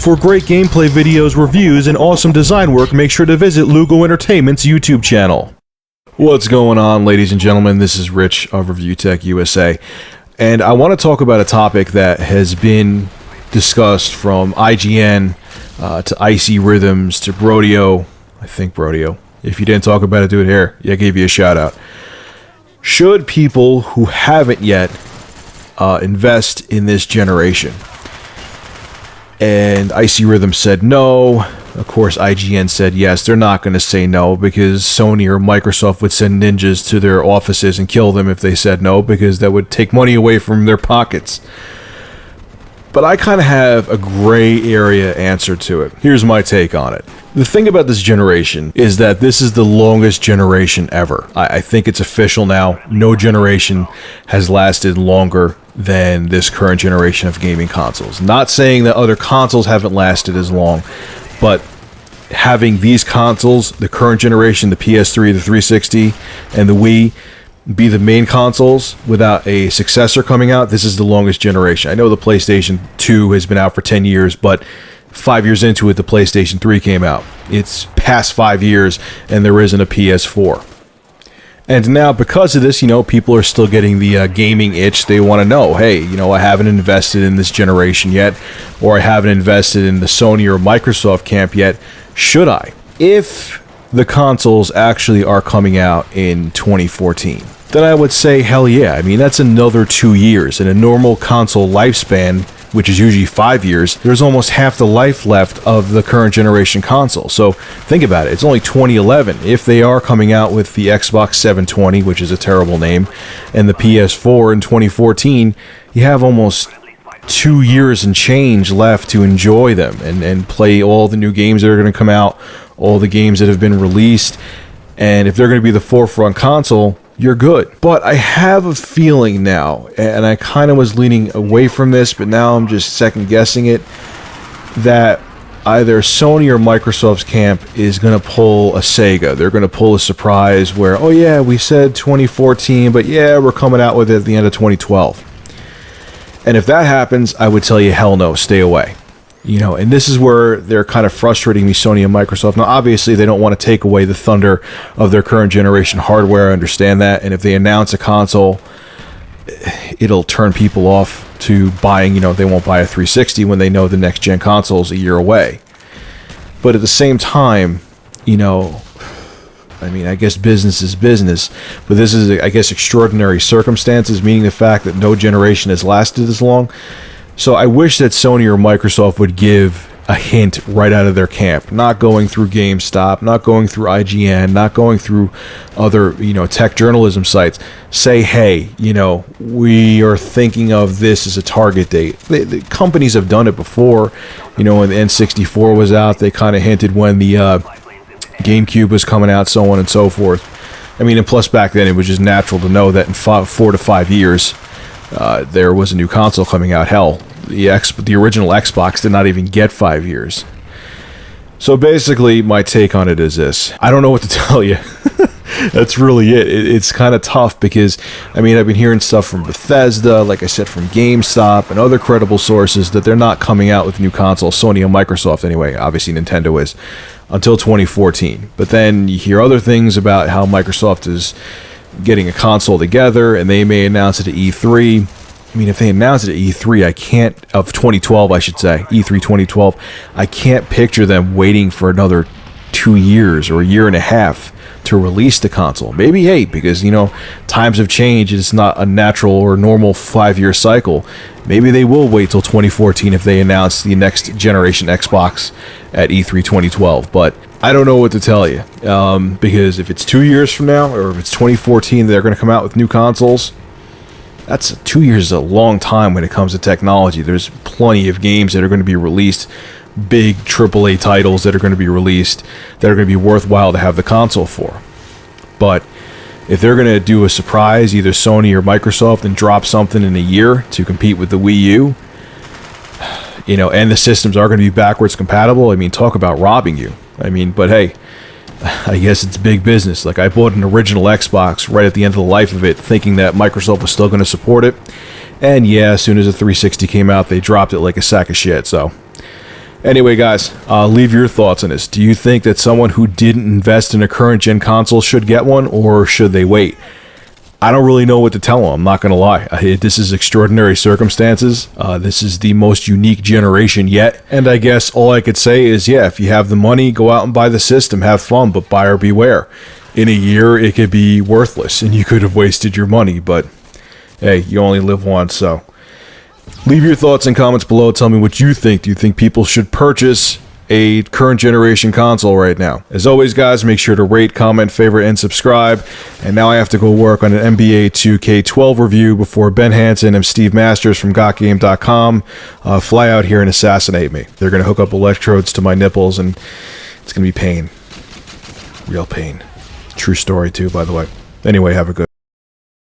For great gameplay videos, reviews, and awesome design work, make sure to visit Lugo Entertainment's YouTube channel. What's going on, ladies and gentlemen? This is Rich of Review Tech USA, and I want to talk about a topic that has been discussed from IGN to Icy Rhythms to Brodeo. I think Brodeo. If you didn't talk about it, do it here. Yeah, I gave you a shout out. Should people who haven't yet invest in this generation? And Icy Rhythm said no. Of course, IGN said yes. They're not going to say no because Sony or Microsoft would send ninjas to their offices and kill them if they said no, because that would take money away from their pockets. But I kind of have a gray area answer to it. Here's my take on it. The thing about this generation is that this is the longest generation ever. I think it's official now. No generation has lasted longer than this current generation of gaming consoles. Not saying that other consoles haven't lasted as long, but having these consoles, the current generation, the PS3, the 360, and the Wii, be the main consoles without a successor coming out, this is the longest generation. I know the PlayStation 2 has been out for 10 years, but 5 years into it, the PlayStation 3 came out. It's past 5 years, and there isn't a PS4. And now, because of this, people are still getting the gaming itch. They want to know, hey, I haven't invested in this generation yet, or I haven't invested in the Sony or Microsoft camp yet. Should I? If the consoles actually are coming out in 2014, then I would say hell yeah. I mean, that's another 2 years. In a normal console lifespan, which is usually 5 years, there's almost half the life left of the current generation console. So think about it. It's only 2011. If they are coming out with the Xbox 720, which is a terrible name, and the PS4 in 2014, you have almost 2 years and change left to enjoy them and play all the new games that are going to come out, all the games that have been released. And if they're going to be the forefront console, you're good. But I have a feeling now, and I kind of was leaning away from this, but now I'm just second guessing it, that either Sony or Microsoft's camp is going to pull a Sega. They're going to pull a surprise where, oh yeah, we said 2014, but yeah, we're coming out with it at the end of 2012. And if that happens, I would tell you, hell no, stay away. And this is where they're kind of frustrating me, Sony and Microsoft. Now, obviously, they don't want to take away the thunder of their current generation hardware. I understand that. And if they announce a console, it'll turn people off to buying, they won't buy a 360 when they know the next gen console is a year away. But at the same time, I guess business is business. But this is, extraordinary circumstances, meaning the fact that no generation has lasted as long. So I wish that Sony or Microsoft would give a hint right out of their camp, not going through GameStop, not going through IGN, not going through other, tech journalism sites. Say, hey, we are thinking of this as a target date. The companies have done it before. When the N64 was out, they kind of hinted when the GameCube was coming out, so on and so forth. And plus back then it was just natural to know that in 4 to 5 years, there was a new console coming out. Hell, the original Xbox did not even get 5 years. So basically, my take on it is this. I don't know what to tell you. That's really it. It's kind of tough because, I've been hearing stuff from Bethesda, like I said, from GameStop and other credible sources that they're not coming out with new consoles, Sony and Microsoft anyway, obviously Nintendo is, until 2014. But then you hear other things about how Microsoft is getting a console together, and they may announce it at E3. If they announce it at E3, of 2012, I should say, E3 2012, I can't picture them waiting for another 2 years or a year and a half to release the console. Maybe 8, because, times have changed. It's not a natural or normal 5-year cycle. Maybe they will wait till 2014 if they announce the next generation Xbox at E3 2012, but I don't know what to tell you, because if it's 2 years from now, or if it's 2014, they're going to come out with new consoles. That's 2 years is a long time when it comes to technology. There's plenty of games that are going to be released, big AAA titles that are going to be released, that are going to be worthwhile to have the console for. But if they're going to do a surprise, either Sony or Microsoft, and drop something in a year to compete with the Wii U, and the systems are going to be backwards compatible, talk about robbing you. But hey, I guess it's big business. Like, I bought an original Xbox right at the end of the life of it, thinking that Microsoft was still going to support it. And yeah, as soon as the 360 came out, they dropped it like a sack of shit. So Anyway, guys, leave your thoughts on this. Do you think that someone who didn't invest in a current gen console should get one, or should they wait? I don't really know what to tell them, I'm not going to lie. This is extraordinary circumstances. This is the most unique generation yet. And I guess all I could say is, yeah, if you have the money, go out and buy the system, have fun, but buyer beware. In a year, it could be worthless, and you could have wasted your money, but hey, you only live once, so. Leave your thoughts and comments below. Tell me what you think. Do you think people should purchase a current generation console right now? As always, guys, make sure to rate, comment, favorite, and subscribe. And now I have to go work on an NBA 2K12 review before Ben Hansen and Steve Masters from GotGame.com fly out here and assassinate me. They're going to hook up electrodes to my nipples, and it's going to be pain. Real pain. True story, too, by the way. Anyway, have a good